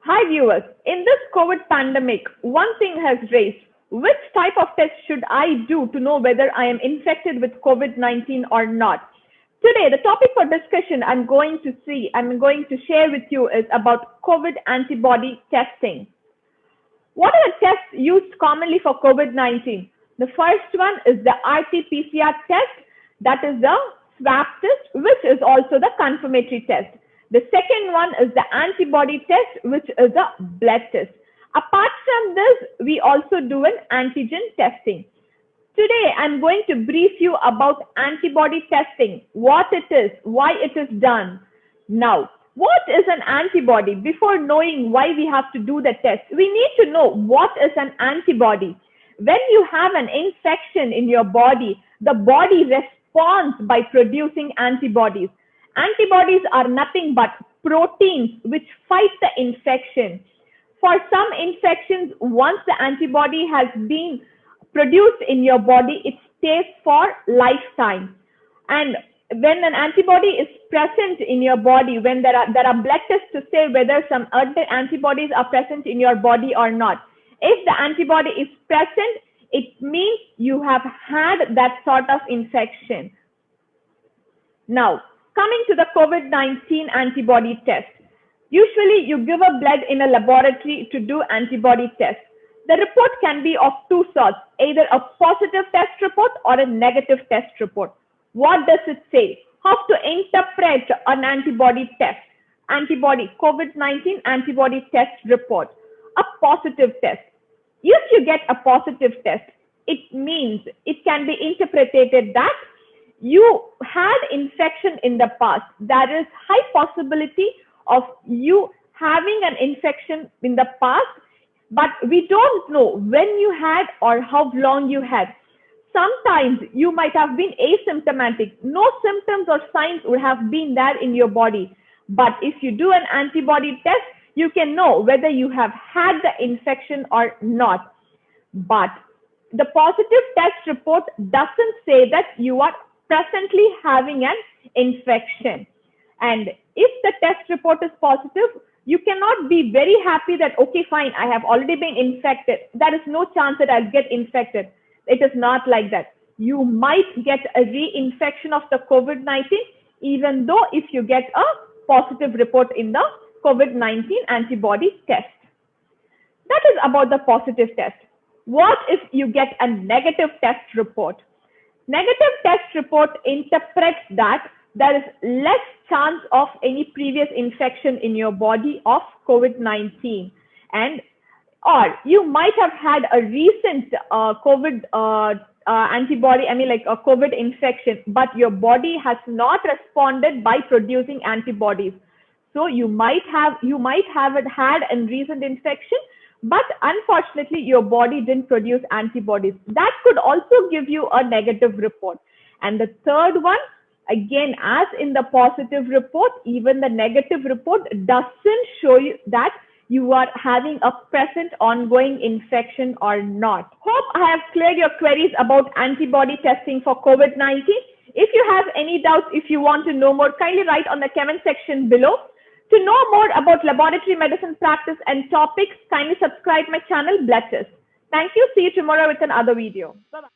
Hi viewers, in this COVID pandemic, one thing has raised. Which type of test should I do to know whether I am infected with COVID-19 or not? Today, the topic for discussion I'm going to share with you is about COVID antibody testing. What are the tests used commonly for COVID-19? The first one is the RT-PCR test, that is the swab test, which is also the confirmatory test. The second one is the antibody test, which is a blood test. Apart from this, we also do an antigen testing. Today, I'm going to brief you about antibody testing, what it is, why it is done. Now, what is an antibody? Before knowing why we have to do the test, we need to know what is an antibody. When you have an infection in your body, the body responds by producing antibodies. Antibodies are nothing but proteins which fight the infection. For some infections, once the antibody has been produced in your body, it stays for lifetime. And when an antibody is present in your body, when there are blood tests to say whether some other antibodies are present in your body or not. If the antibody is present, it means you have had that sort of infection. Now, coming to the COVID-19 antibody test. Usually, you give a blood in a laboratory to do antibody test. The report can be of two sorts, either a positive test report or a negative test report. What does it say? How to interpret an antibody test? COVID-19 antibody test report. A positive test. If you get a positive test, it means it can be interpreted that you had infection in the past. There is high possibility of you having an infection in the past, but we don't know when you had or how long you had. Sometimes you might have been asymptomatic. No symptoms or signs would have been there in your body. But if you do an antibody test, you can know whether you have had the infection or not. But the positive test report doesn't say that you are presently having an infection. And if the test report is positive, you cannot be very happy that, okay, fine, I have already been infected. There is no chance that I'll get infected. It is not like that. You might get a reinfection of the COVID-19, even though if you get a positive report in the COVID-19 antibody test. That is about the positive test. What if you get a negative test report? Negative test report interprets that there is less chance of any previous infection in your body of COVID-19, or you might have had a recent COVID COVID infection, but your body has not responded by producing antibodies. So you might have had a recent infection, but unfortunately your body didn't produce antibodies. That could also give you a negative report. And the third one, again, as in the positive report, even the negative report doesn't show you that you are having a present ongoing infection or not. Hope I have cleared your queries about antibody testing for COVID-19. If you have any doubts, if you want to know more, kindly write on the comment section below. To know more about laboratory medicine practice and topics, kindly subscribe my channel, Blood Test. Thank you. See you tomorrow with another video. Bye-bye.